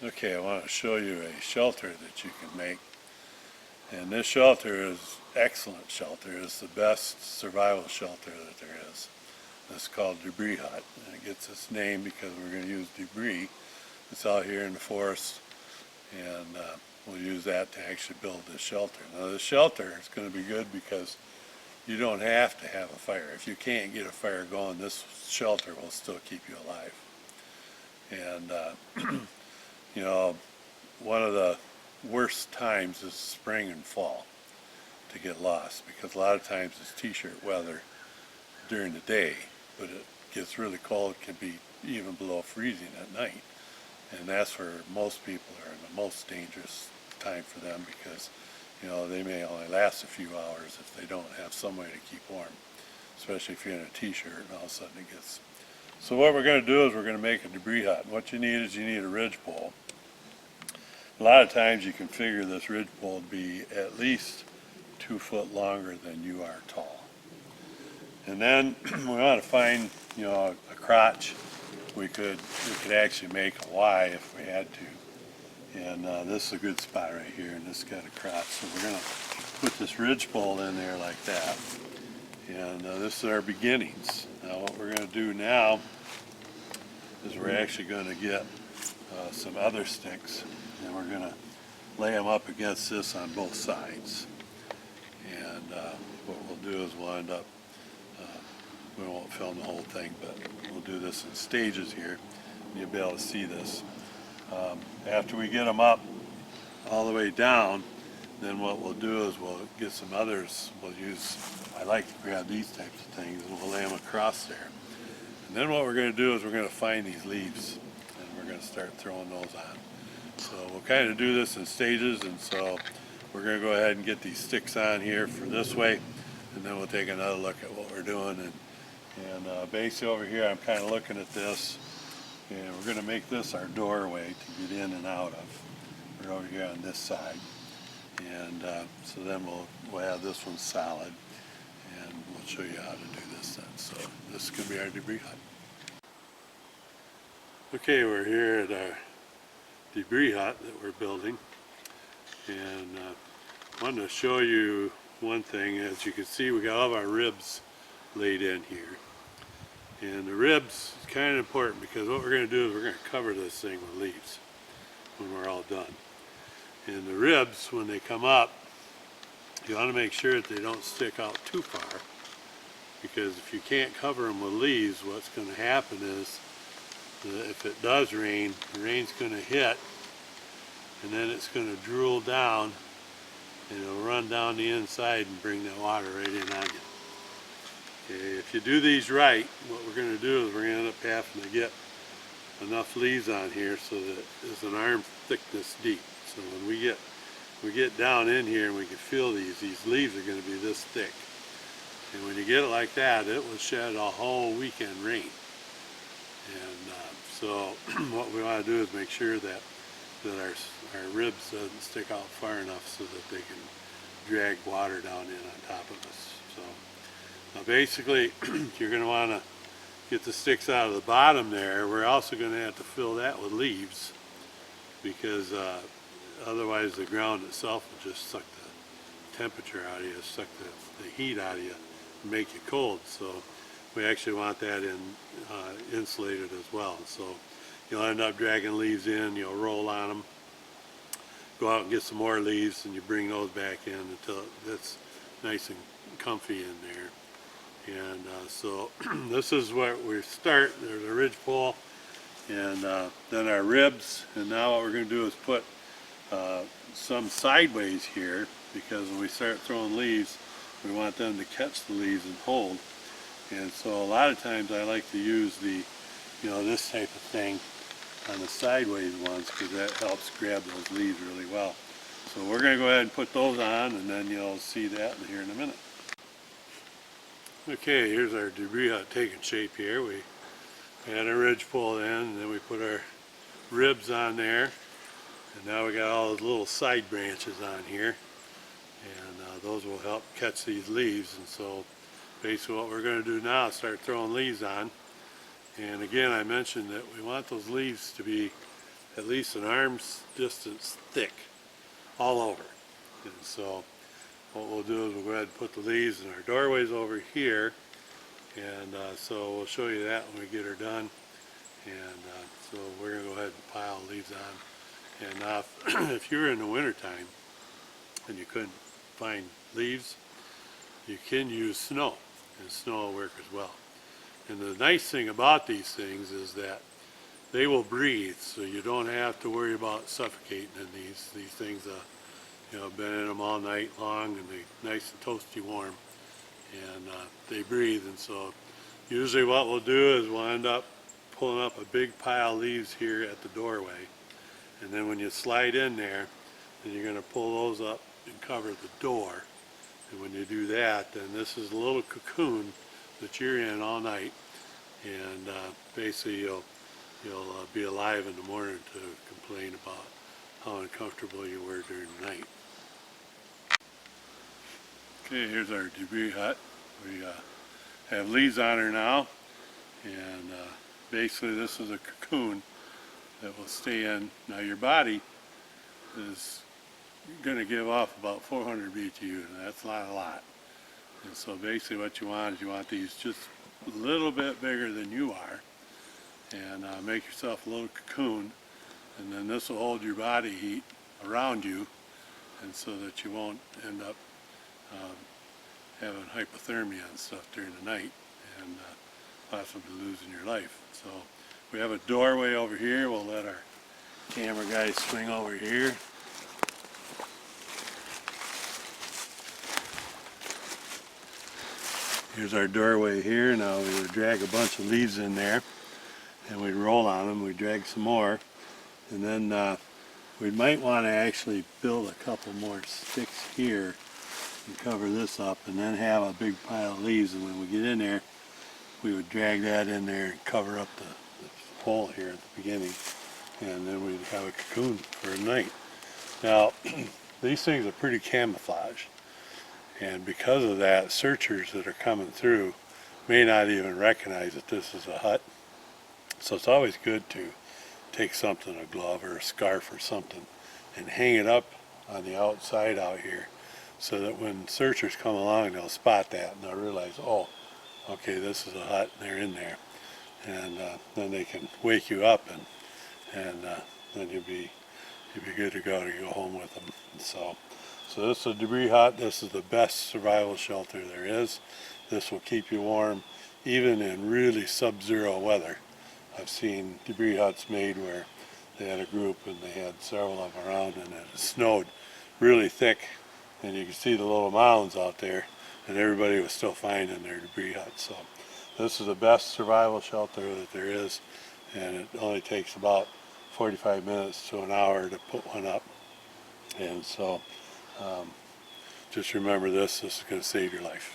Okay, I want to show you a shelter that you can make. And this shelter is excellent shelter. It's the best survival shelter that there is. It's called Debris Hut. And it gets its name because we're going to use debris. It's out here in the forest, and we'll use that to actually build this shelter. Now this shelter is going to be good because you don't have to have a fire. If you can't get a fire going, this shelter will still keep you alive. And you know, one of the worst times is spring and fall to get lost, because a lot of times it's t-shirt weather during the day, but it gets really cold. It can be even below freezing at night, and that's where most people are in the most dangerous time for them, because they may only last a few hours if they don't have some way to keep warm, especially if you're in a t-shirt and all of a sudden it gets. So what we're going to do is we're going to make a debris hut. And what you need is you need a ridge pole. A lot of times you can figure this ridge pole to be at least 2 foot longer than you are tall. And then we want to find a crotch. We could actually make a Y if we had to. And this is a good spot right here, and this got a crotch. So we're going to put this ridge pole in there like that. And this is our beginnings. Now what we're going to do now is we're actually going to get some other sticks, and we're going to lay them up against this on both sides. And what we'll do is we'll end up, we won't film the whole thing, but we'll do this in stages here. You'll be able to see this. After we get them up all the way down, then what we'll do is we'll get some others. I like to grab these types of things, and we'll lay them across there. And then what we're going to do is we're going to find these leaves, and we're going to start throwing those on. So we'll kind of do this in stages, and so we're going to go ahead and get these sticks on here for this way, and then we'll take another look at what we're doing. And basically over here I'm kind of looking at this, and we're going to make this our doorway to get in and out of. We're over here on this side. And so then we'll have this one solid, and we'll show you how to do this then. So this is going to be our debris hut. Okay, we're here at our debris hut that we're building, and I wanted to show you one thing. As you can see, we got all of our ribs laid in here, and the ribs is kind of important because what we're going to do is we're going to cover this thing with leaves when we're all done. And the ribs, when they come up, you want to make sure that they don't stick out too far, because if you can't cover them with leaves, what's going to happen is if it does rain, the rain's going to hit, and then it's going to drool down, and it'll run down the inside and bring the water right in on you. Okay, if you do these right, what we're going to do is we're going to end up having to get enough leaves on here so that it's an arm thickness deep. So when we get down in here and we can feel these leaves are going to be this thick. And when you get it like that, it will shed a whole weekend rain. And so what we want to do is make sure that our ribs doesn't stick out far enough so that they can drag water down in on top of us. So now basically you're going to want to get the sticks out of the bottom there. We're also going to have to fill that with leaves, because otherwise the ground itself will just suck the temperature out of you, suck the heat out of you, and make you cold. So we actually want that insulated as well. So you'll end up dragging leaves in, you'll roll on them, go out and get some more leaves, and you bring those back in until it's nice and comfy in there. And so this is where we start. There's a ridge pole, and then our ribs, and now what we're going to do is put some sideways here, because when we start throwing leaves, we want them to catch the leaves and hold. And so a lot of times I like to use this type of thing on the sideways ones, because that helps grab those leaves really well. So we're going to go ahead and put those on, and then you'll see that here in a minute. Okay, here's our debris hut taking shape here. We had a ridge pole in, and then we put our ribs on there, and now we got all those little side branches on here, and those will help catch these leaves. And so basically what we're going to do now is start throwing leaves on. And again, I mentioned that we want those leaves to be at least an arm's distance thick all over. And so what we'll do is we'll go ahead and put the leaves in our doorways over here, and so we'll show you that when we get her done. And so we're going to go ahead and pile leaves on. And now if you're in the winter time and you couldn't find leaves, you can use snow, and snow will work as well. And the nice thing about these things is that they will breathe, so you don't have to worry about suffocating in these things. You know, been in them all night long, and they're nice and toasty warm, and they breathe. And so usually what we'll do is we'll end up pulling up a big pile of leaves here at the doorway, and then when you slide in there, then you're going to pull those up and cover the door. And when you do that, then this is a little cocoon that you're in all night, and basically you'll be alive in the morning to complain about how uncomfortable you were during the night. Okay, here's our debris hut. We have leaves on her now, and basically this is a cocoon that will stay in. Now your body is going to give off about 400 BTU, and that's not a lot. And so basically what you want is you want these just a little bit bigger than you are, and make yourself a little cocoon, and then this will hold your body heat around you, and so that you won't end up having hypothermia and stuff during the night, and possibly losing your life. So we have a doorway over here. We'll let our camera guy swing over here. Here's our doorway here. Now we would drag a bunch of leaves in there, and we'd roll on them. We'd drag some more, and then we might want to actually build a couple more sticks here and cover this up, and then have a big pile of leaves. And when we get in there, we would drag that in there and cover up the hole here at the beginning, and then we'd have a cocoon for a night. Now these things are pretty camouflaged, and because of that, searchers that are coming through may not even recognize that this is a hut. So it's always good to take something, a glove or a scarf or something, and hang it up on the outside out here, so that when searchers come along, they'll spot that and they'll realize, oh, okay, this is a hut, and they're in there. And then they can wake you up, and then you'll be good to go home with them. So this is a debris hut. This is the best survival shelter there is. This will keep you warm even in really sub-zero weather. I've seen debris huts made where they had a group and they had several of them around, and it snowed really thick, and you could see the little mounds out there, and everybody was still fine in their debris hut. So this is the best survival shelter that there is, and it only takes about 45 minutes to an hour to put one up. And so just remember this is going to save your life.